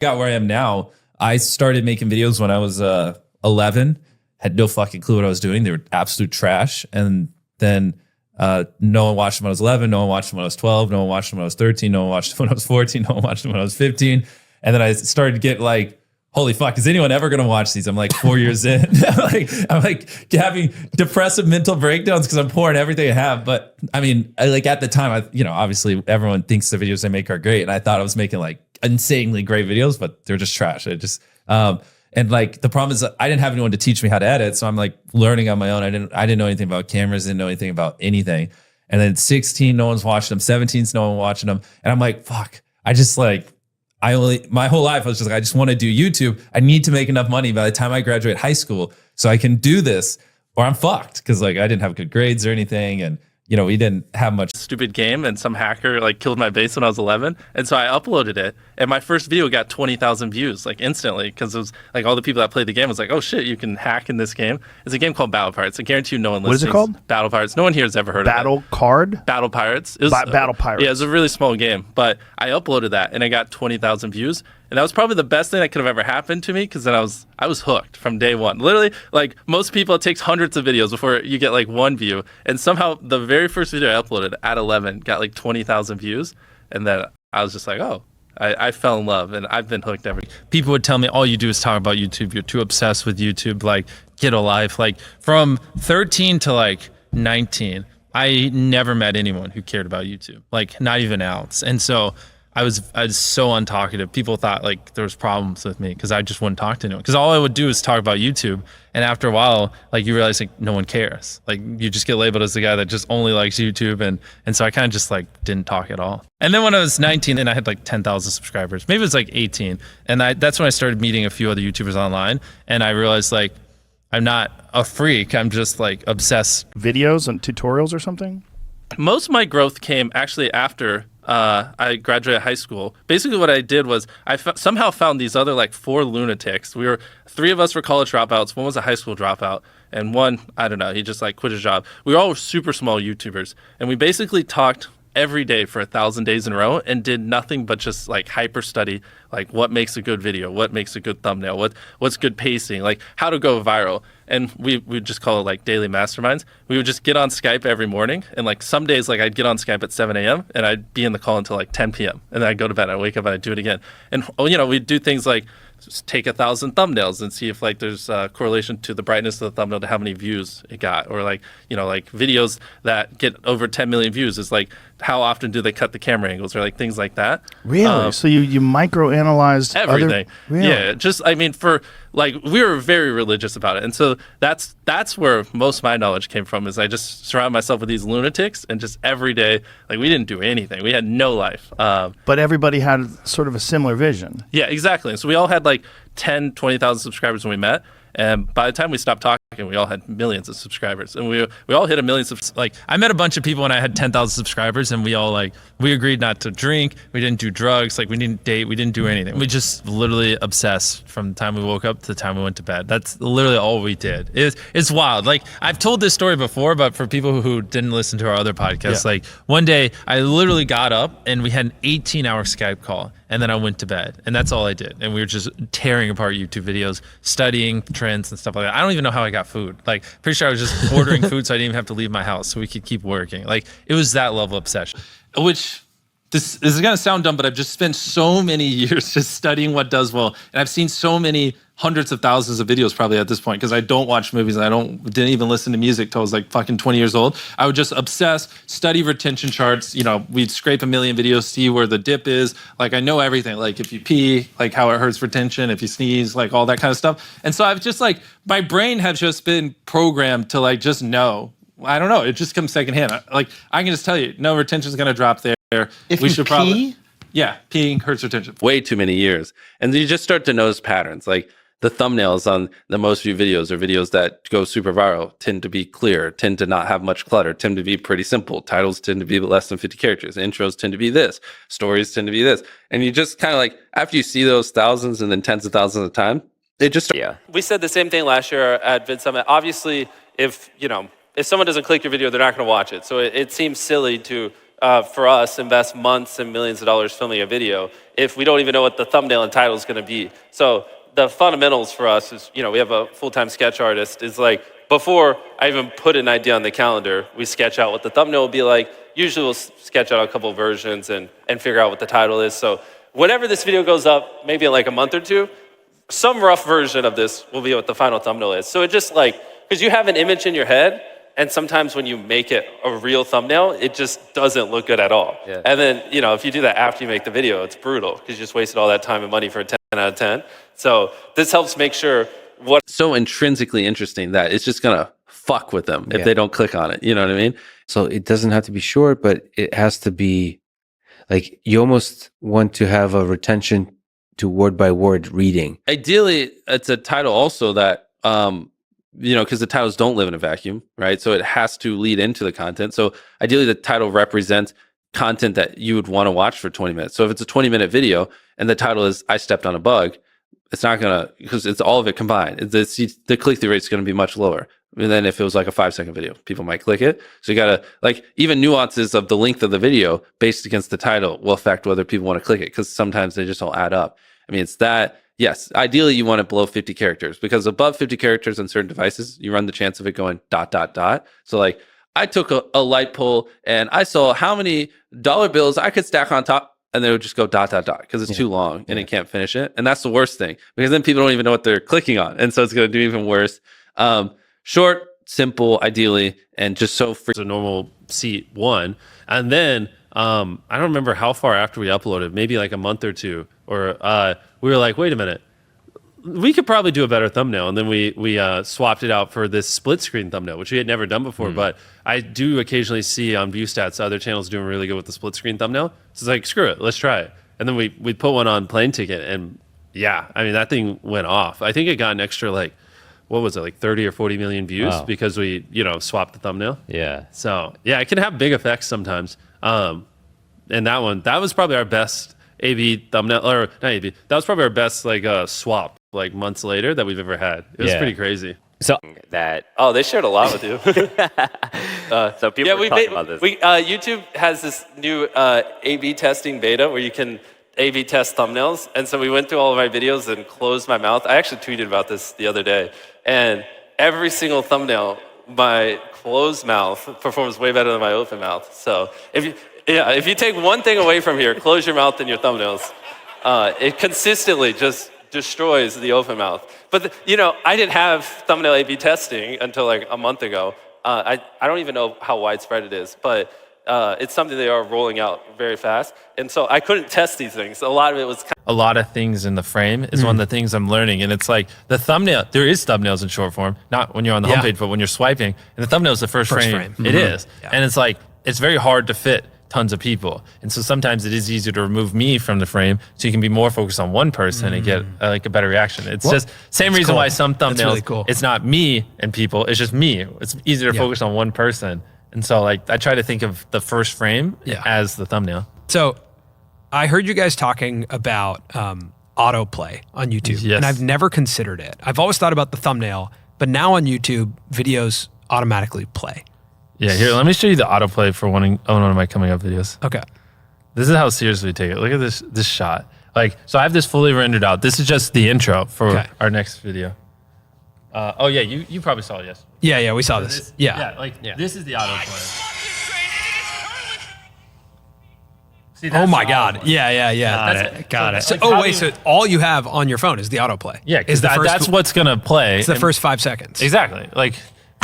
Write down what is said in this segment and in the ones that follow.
got where I am now. I started making videos when I was 11, had no fucking clue what I was doing. They were absolute trash. And then no one watched them when I was 11, no one watched them when I was 12, no one watched them when I was 13, no one watched them when I was 14, no one watched them when I was 15. And then I started to get like, holy fuck, is anyone ever going to watch these? I'm like 4 years in. I'm like having depressive mental breakdowns because I'm pouring everything I have. But I mean, like at the time, obviously everyone thinks the videos I make are great. And I thought I was making like insanely great videos, but they're just trash. And like the problem is that I didn't have anyone to teach me how to edit. So I'm like learning on my own. I didn't know anything about cameras, didn't know anything about anything. And then 16, no one's watching them. 17's no one watching them. And I'm like, fuck, my whole life, I was just like, I just want to do YouTube. I need to make enough money by the time I graduate high school so I can do this or I'm fucked. Cause like I didn't have good grades or anything. And we didn't have much. Stupid game and some hacker like killed my base when I was 11. And so I uploaded it and my first video got 20,000 views like instantly because it was like all the people that played the game was like, oh shit, you can hack in this game. It's a game called Battle Pirates. I guarantee you no one listening. What is it called? Battle Pirates. No one here has ever heard of it. Battle card? Battle Pirates. It was, Battle Pirates. Yeah, it was a really small game. But I uploaded that and I got 20,000 views. And that was probably the best thing that could have ever happened to me because then I was hooked from day one. Literally, like most people, it takes hundreds of videos before you get like one view. And somehow the very first video I uploaded at 11 got like 20,000 views. And then I was just like, oh, I fell in love and I've been hooked ever. People would tell me, all you do is talk about YouTube. You're too obsessed with YouTube. Like, get a life. Like from 13 to like 19, I never met anyone who cared about YouTube. Like not even an ounce. And so I was so untalkative. People thought like there was problems with me because I just wouldn't talk to anyone. Because all I would do is talk about YouTube. And after a while, like you realize like no one cares. Like you just get labeled as the guy that just only likes YouTube. And so I kind of just like didn't talk at all. And then when I was 19 and I had like 10,000 subscribers, maybe it was like 18. And that's when I started meeting a few other YouTubers online. And I realized like I'm not a freak. I'm just like obsessed. Videos and tutorials or something? Most of my growth came actually after I graduated high school. Basically what I did was I somehow found these other like 4 lunatics. 3 of us were college dropouts. One was a high school dropout. And one, I don't know, he just like quit his job. We were all super small YouTubers. And we basically talked every day for 1,000 days in a row and did nothing but just like hyper study like what makes a good video, what makes a good thumbnail, what's good pacing, like how to go viral. And we would just call it like daily masterminds. We would just get on Skype every morning and like some days like I'd get on Skype at 7 a.m. and I'd be in the call until like 10 p.m. and then I'd go to bed, I'd wake up and I'd do it again. And we'd do things like just take 1,000 thumbnails and see if like there's a correlation to the brightness of the thumbnail to how many views it got, or like like videos that get over 10 million views is like how often do they cut the camera angles or like things like that. Really? So you microanalyzed everything. Really? Yeah, just I mean for like we were very religious about it, and so that's where most of my knowledge came from. Is I just surrounded myself with these lunatics, and just every day like we didn't do anything. We had no life. But everybody had sort of a similar vision. Yeah, exactly. And so we all had like 10, 20,000 subscribers when we met. And by the time we stopped talking, we all had millions of subscribers, and we all hit a million. Like I met a bunch of people when I had 10,000 subscribers, and we all we agreed not to drink, we didn't do drugs, like we didn't date, we didn't do anything. We just literally obsessed from the time we woke up to the time we went to bed. That's literally all we did. It's wild. Like I've told this story before, but for people who didn't listen to our other podcasts, like one day I literally got up and we had an 18-hour Skype call. And then I went to bed, and that's all I did. And we were just tearing apart YouTube videos, studying trends and stuff like that. I don't even know how I got food. Like, pretty sure I was just ordering food so I didn't even have to leave my house so we could keep working. Like, it was that level of obsession. Which, this is gonna sound dumb, but I've just spent so many years just studying what does well. And I've seen so many hundreds of thousands of videos probably at this point, because I don't watch movies and didn't even listen to music till I was like fucking 20 years old. I would just obsess, study retention charts. We'd scrape a million videos, see where the dip is. Like I know everything. Like if you pee, like how it hurts retention, if you sneeze, like all that kind of stuff. And so I've just like, my brain has just been programmed to like just know. I don't know. It just comes secondhand. Like I can just tell you, no, retention is going to drop there. If we should probably. Yeah, peeing hurts retention. Way too many years. And you just start to notice patterns. Like the thumbnails on the most viewed videos or videos that go super viral tend to be clear, tend to not have much clutter, tend to be pretty simple. Titles tend to be less than 50 characters. Intros tend to be this. Stories tend to be this. And you just kind of like, after you see those thousands and then tens of thousands of time, it just... Yeah. We said the same thing last year at VidSummit. Obviously, if someone doesn't click your video, they're not going to watch it. So it seems silly to for us, invest months and millions of dollars filming a video if we don't even know what the thumbnail and title is going to be. So the fundamentals for us is, we have a full-time sketch artist. Is like, before I even put an idea on the calendar, we sketch out what the thumbnail will be like. Usually we'll sketch out a couple versions and figure out what the title is. So whenever this video goes up, maybe in like a month or two, some rough version of this will be what the final thumbnail is. So it just because you have an image in your head, and sometimes when you make it a real thumbnail, it just doesn't look good at all. Yeah. And then, if you do that after you make the video, it's brutal because you just wasted all that time and money for a 10 out of 10. So this helps make sure so intrinsically interesting that it's just gonna fuck with them if they don't click on it. You know what I mean? So it doesn't have to be short, but it has to be like, you almost want to have a retention to word by word reading. Ideally, it's a title also that, because the titles don't live in a vacuum, right? So it has to lead into the content. So ideally, the title represents content that you would want to watch for 20 minutes. So if it's a 20-minute video and the title is "I stepped on a bug," it's not gonna, because it's all of it combined. The click-through rate is going to be much lower. And then if it was like a 5-second video, people might click it. So you gotta, even nuances of the length of the video based against the title will affect whether people want to click it, because sometimes they just don't add up. I mean, it's that. Yes, ideally you want it below 50 characters, because above 50 characters on certain devices, you run the chance of it going ... So I took a light pole and I saw how many dollar bills I could stack on top, and they would just go ... because it's too long and it can't finish it. And that's the worst thing, because then people don't even know what they're clicking on. And so it's going to do even worse. Short, simple, ideally, and just so free. A normal seat one. And then I don't remember how far after we uploaded, maybe like a month or two, or we were like, wait a minute, we could probably do a better thumbnail. And then we swapped it out for this split screen thumbnail, which we had never done before. But I do occasionally see on view stats other channels doing really good with the split screen thumbnail. So it's like, screw it, let's try it. And then we put one on Plane Ticket, and that thing went off. I think it got an extra what was it, like 30 or 40 million views because we, swapped the thumbnail. Yeah. So it can have big effects sometimes. And that was probably our best A/B thumbnail, or not A/B. That was probably our best swap months later that we've ever had. It was pretty crazy. So that they shared a lot with you. so people were talking about this. YouTube has this new A/B testing beta where you can A/B test thumbnails, and so we went through all of my videos and closed my mouth. I actually tweeted about this the other day, and every single thumbnail, my closed mouth performs way better than my open mouth. So if you take one thing away from here, close your mouth in your thumbnails. It consistently just destroys the open mouth. But I didn't have thumbnail A/B testing until a month ago. I don't even know how widespread it is, but it's something they are rolling out very fast. And so I couldn't test these things. A lot of it was a lot of things in the frame is one of the things I'm learning. And it's like the thumbnail, there is thumbnails in short form, not when you're on the homepage, but when you're swiping. And the thumbnail is the first frame. It is. Yeah. And it's very hard to fit tons of people. And so sometimes it is easier to remove me from the frame so you can be more focused on one person and get a better reaction. It's just same reason why some thumbnails, really it's not me and people, it's just me. It's easier to focus on one person. And so I try to think of the first frame as the thumbnail. So I heard you guys talking about autoplay on YouTube, and I've never considered it. I've always thought about the thumbnail, but now on YouTube, videos automatically play. Yeah, here, let me show you the autoplay for one of my coming up videos. Okay. This is how serious we take it. Look at this shot. So I have this fully rendered out. This is just the intro for our next video. You probably saw it, yes. Yeah, we saw this. This is the autoplay. See, oh my God. Yeah. Got it. So, so all you have on your phone is the autoplay. Yeah, because that's what's going to play. It's the first 5 seconds. Exactly.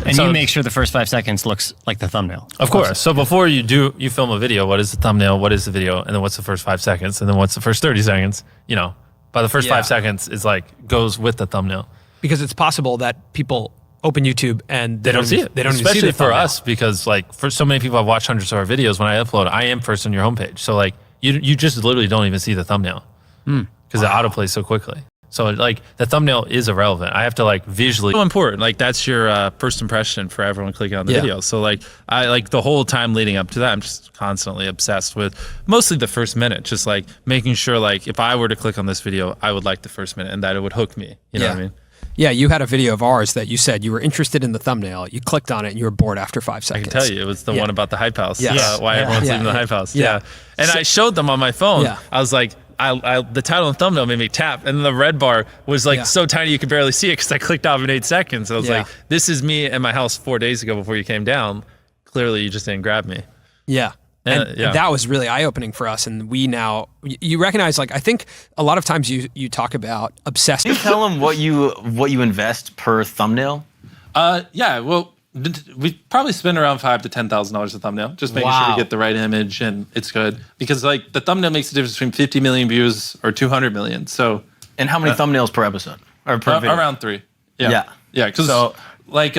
And you make sure the first 5 seconds looks like the thumbnail. Of course. So before you film a video, what is the thumbnail? What is the video? And then what's the first 5 seconds? And then what's the first 30 seconds? By the first 5 seconds is goes with the thumbnail. Because it's possible that people open YouTube and they don't see it. They don't Especially even see the for us, because for so many people I've watched hundreds of our videos, when I upload, I am first on your homepage. So you just literally don't even see the thumbnail because it autoplays so quickly. So the thumbnail is irrelevant. I have to visually. So important. That's your first impression for everyone clicking on the video. So I the whole time leading up to that, I'm just constantly obsessed with mostly the first minute. Just making sure if I were to click on this video, I would like the first minute and that it would hook me. You know what I mean? Yeah, you had a video of ours that you said you were interested in the thumbnail. You clicked on it and you were bored after 5 seconds. I can tell you, it was the one about the hype house. Yes. Why everyone's leaving the hype house. Yeah. And I showed them on my phone. Yeah. I was like, the title and thumbnail made me tap, and the red bar was like so tiny you could barely see it because I clicked off in 8 seconds. I was like, this is me at my house 4 days ago before you came down. Clearly, you just didn't grab me. Yeah. And that was really eye-opening for us. And we now, you recognize, like, I think a lot of times you talk about obsessive. Can you tell them what you invest per thumbnail? Yeah, well, we probably spend around $5,000 to $10,000 a thumbnail, just making sure we get the right image and it's good. Because like the thumbnail makes a difference between 50 million views or 200 million. So, and how many thumbnails per episode or per video? Around 3. Yeah. Because like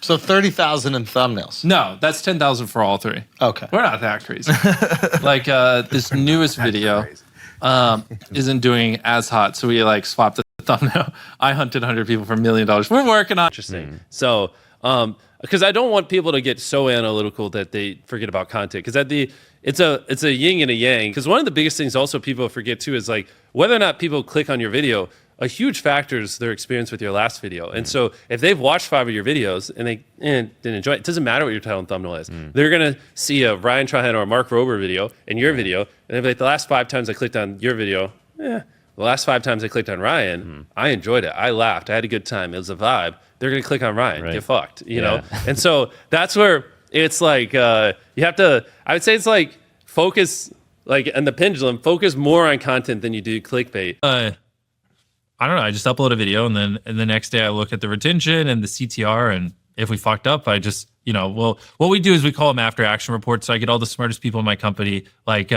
so 30,000 in thumbnails. No, that's 10,000 for all 3. Okay, we're not that crazy. Like this newest video isn't doing as hot, so we like swapped the thumbnail. I hunted 100 people for $1 million. We're working on. Interesting. So, because I don't want people to get so analytical that they forget about content. Because it's a yin and a yang. Because one of the biggest things also people forget too is like whether or not people click on your video. A huge factor is their experience with your last video. And so if they've watched 5 of your videos and they didn't enjoy it, it doesn't matter what your title and thumbnail is. They're going to see a Ryan Trahan or a Mark Rober video and your video. And they'll be like, the last 5 times I clicked on your video, the last 5 times I clicked on Ryan, I enjoyed it. I laughed. I had a good time. It was a vibe. They're going to click on Ryan. Get fucked, you know? And so that's where it's like, you have to, I would say it's like focus, like, and the pendulum, focus more on content than you do clickbait. I don't know. I just upload a video and then the next day I look at the retention and the CTR. And if we fucked up, I just, well, what we do is we call them after action reports. So I get all the smartest people in my company. Like,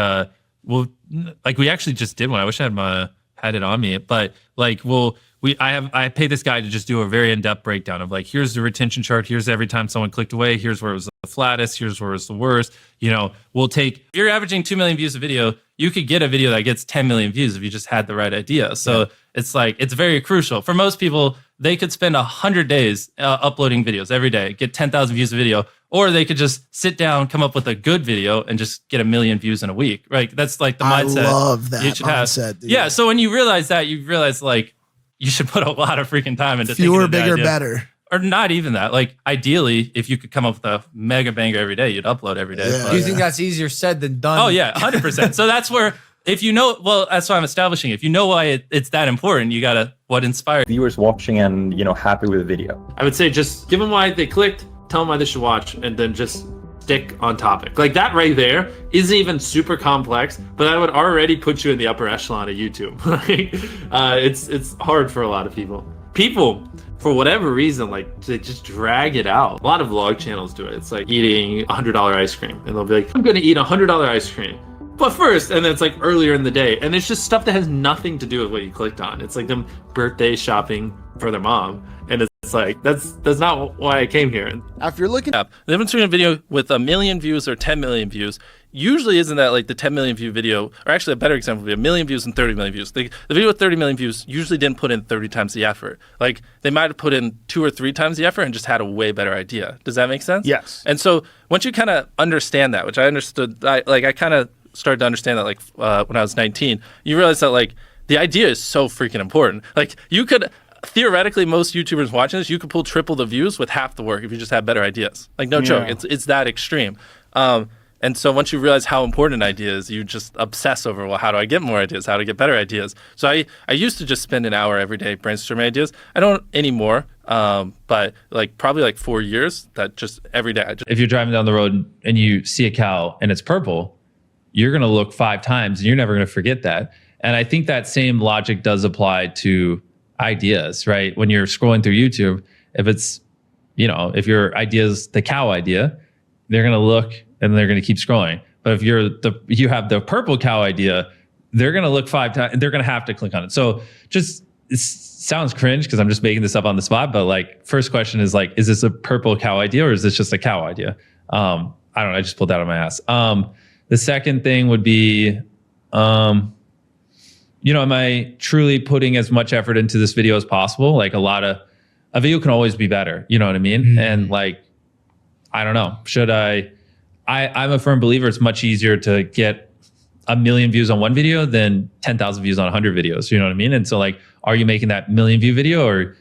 we actually just did one. I wish I had it on me, but like, I pay this guy to just do a very in-depth breakdown of like, here's the retention chart. Here's every time someone clicked away. Here's where it was the flattest. Here's where it was the worst. We'll take, if you're averaging 2 million views a video, you could get a video that gets 10 million views if you just had the right idea. So it's like, it's very crucial. For most people, they could spend 100 days uploading videos every day, get 10,000 views a video, or they could just sit down, come up with a good video and just get 1 million views in a week. Right? That's like the mindset. I love that you should mindset. Have. Yeah. So when you realize that, you realize like, you should put a lot of freaking time into fewer, bigger, better. Or not even that. Like ideally, if you could come up with a mega banger every day, you'd upload every day. Yeah. Do you think that's easier said than done? Oh yeah, 100%. So that's where, if you know, well, that's why I'm establishing. If you know why it's that important, you gotta what inspires viewers watching and happy with the video. I would say just give them why they clicked, tell them why they should watch, and then just stick on topic. Like that right there isn't even super complex, but that would already put you in the upper echelon of YouTube. It's hard for a lot of people. People, for whatever reason, like they just drag it out. A lot of vlog channels do it. It's like eating $100 ice cream, and they'll be like, I'm gonna eat $100 ice cream. But first, and then it's like earlier in the day, and it's just stuff that has nothing to do with what you clicked on. It's like them birthday shopping for their mom, and it's like that's not why I came here. If you're looking, the difference between a video with 1 million views or 10 million views usually isn't that like the 10 million view video, or actually a better example would be 1 million views and 30 million views. The video with 30 million views usually didn't put in 30 times the effort. Like they might have put in 2 or 3 times the effort and just had a way better idea. Does that make sense? Yes. And so once you kind of understand that, which I understood, I kind of started to understand that like when I was 19, you realize that like the idea is so freaking important. Like you could theoretically, most YouTubers watching this, you could pull triple the views with half the work if you just had better ideas. Like no joke, it's that extreme. And so once you realize how important an idea is, you just obsess over, well, how do I get more ideas? How to get better ideas? So I used to just spend an hour every day brainstorming ideas. I don't anymore, but like probably like 4 years that just every day. If you're driving down the road and you see a cow and it's purple, you're going to look 5 times and you're never going to forget that. And I think that same logic does apply to ideas, right? When you're scrolling through YouTube, if it's, if your idea is the cow idea, they're going to look and they're going to keep scrolling. But if you have the purple cow idea, they're going to look 5 times and they're going to have to click on it. So just, it sounds cringe because I'm just making this up on the spot, but like first question is like, is this a purple cow idea or is this just a cow idea? I don't know. I just pulled that out of my ass. The second thing would be, am I truly putting as much effort into this video as possible? Like a video can always be better. You know what I mean? Mm-hmm. And like, I don't know, I'm a firm believer it's much easier to get 1 million views on one video than 10,000 views on 100 videos. You know what I mean? And so like, are you making that 1 million view video or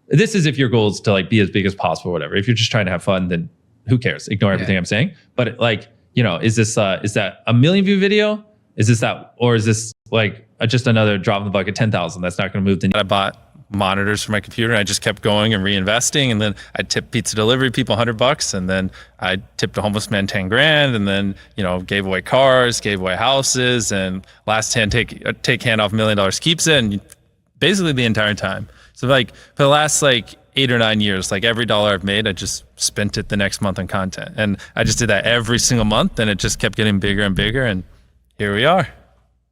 this is if your goal is to like be as big as possible or whatever. If you're just trying to have fun, then who cares? Ignore everything I'm saying. But like, you know, is that a million view video? Is this that, or is this like just another drop in the bucket, 10,000? That's not going to move the needle. I bought monitors for my computer. I just kept going and reinvesting. And then I tipped pizza delivery people $100. And then I tipped a homeless man 10 grand. And then, you know, gave away cars, gave away houses, and last hand take hand off $1 million keeps it. And basically the entire time. So like for the last like 8 or 9 years, like every dollar I've made, I just spent it the next month on content. And I just did that every single month, and it just kept getting bigger and bigger. And here we are.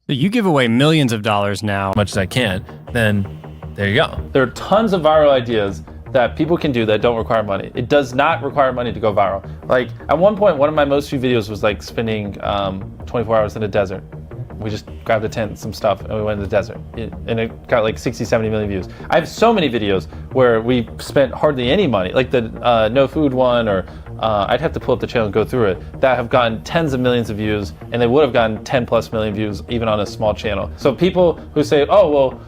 So you give away millions of dollars now. As much as I can, then there you go. There are tons of viral ideas that people can do that don't require money. It does not require money to go viral. Like at one point, one of my most viewed videos was like spending 24 hours in a desert. We just grabbed a tent and some stuff and we went to the desert. And it got like 60, 70 million views. I have so many videos where we spent hardly any money, like the no food one, or I'd have to pull up the channel and go through it, that have gotten tens of millions of views, and they would have gotten 10 plus million views even on a small channel. So people who say, oh, well,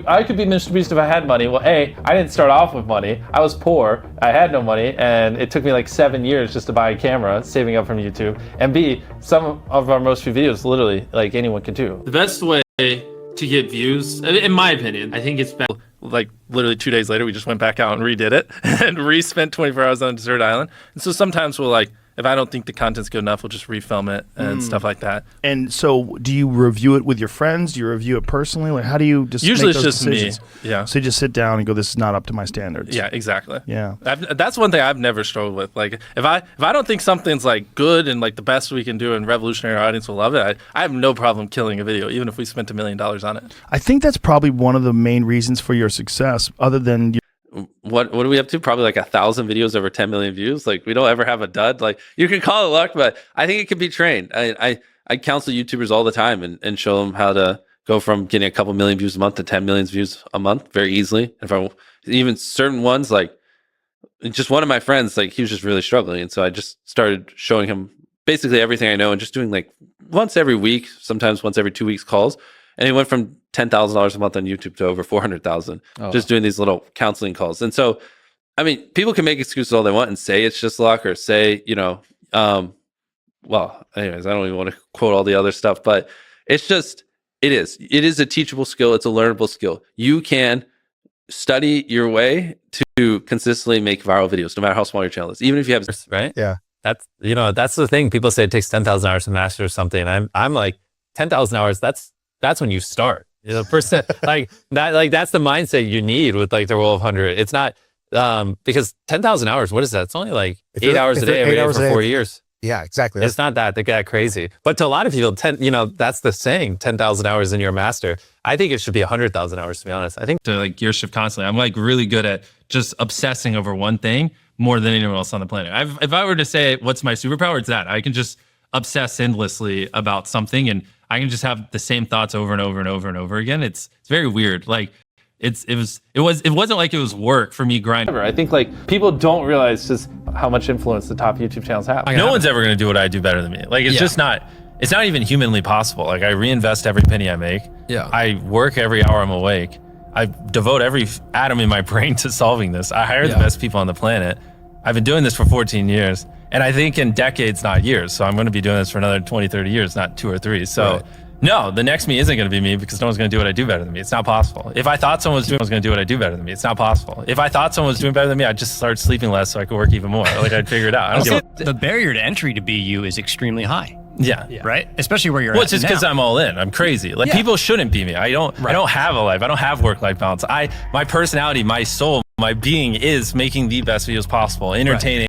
I could be MrBeast if I had money. Well, A, I didn't start off with money. I was poor, I had no money, and it took me like 7 years just to buy a camera, saving up from YouTube. And B, some of our most viewed videos, literally, like anyone can do. The best way to get views, in my opinion, I think it's best. Like literally 2 days later, we just went back out and redid it and re-spent 24 hours on a desert island. And so sometimes we'll like, if I don't think the content's good enough, we'll just refilm it and stuff like that. And so do you review it with your friends? Do you review it personally? Like how do you just usually make those it's just decisions? me. Yeah. So you just sit down and go, this is not up to my standards. Yeah, exactly. Yeah. That's one thing I've never struggled with. Like if I don't think something's like good and like the best we can do and revolutionary, our audience will love it, I have no problem killing a video, even if we spent $1 million on it. I think that's probably one of the main reasons for your success, other than your what are we up to? Probably like 1,000 videos over 10 million views. Like we don't ever have a dud. Like you can call it luck, but I think it can be trained. I counsel YouTubers all the time and show them how to go from getting a couple million views a month to 10 million views a month very easily. Even certain ones, like just one of my friends, like he was just really struggling. And so I just started showing him basically everything I know and just doing like once every week, sometimes once every 2 weeks calls. And he went from $10,000 a month on YouTube to over 400,000 just doing these little counseling calls. And so, I mean, people can make excuses all they want and say it's just luck or say, you know, well, anyways, I don't even want to quote all the other stuff, but it's just, it is a teachable skill. It's a learnable skill. You can study your way to consistently make viral videos, no matter how small your channel is, even if you have, right? Yeah. That's, you know, that's the thing. People say it takes 10,000 hours to master something. I'm like 10,000 hours. That's when you start. You know, percent like that. Like that's the mindset you need with like the rule of 100. It's not because 10,000 hours. What is that? It's only like 8 hours a day every day for 4 years. Yeah, exactly. It's not that crazy. But to a lot of people, you know, that's the saying. 10,000 hours and you're a master. I think it should be 100,000 hours. To be honest, I think to like gear shift constantly. I'm like really good at just obsessing over one thing more than anyone else on the planet. If I were to say what's my superpower, it's that I can just obsess endlessly about something and I can just have the same thoughts over and over and over and over again. It's very weird. Like it wasn't like it was work for me grinding. I think like people don't realize just how much influence the top YouTube channels have. No one's ever going to do what I do better than me. Like it's just not. It's not even humanly possible. Like I reinvest every penny I make. Yeah. I work every hour I'm awake. I devote every atom in my brain to solving this. I hire the best people on the planet. I've been doing this for 14 years. And I think in decades, not years. So I'm going to be doing this for another 20, 30 years, not 2 or 3. So no, the next me isn't going to be me because no one's going to do what I do better than me. It's not possible. If I thought someone was going to do what I do better than me, it's not possible. If I thought someone was doing better than me, I'd just start sleeping less so I could work even more. Like I'd figure it out. The barrier to entry to be you is extremely high. Yeah. Right? Especially where you're at Well, it's just because I'm all in. I'm crazy. Like people shouldn't be me. I don't have a life. I don't have work-life balance. My personality, my soul, my being is making the best videos possible, entertaining,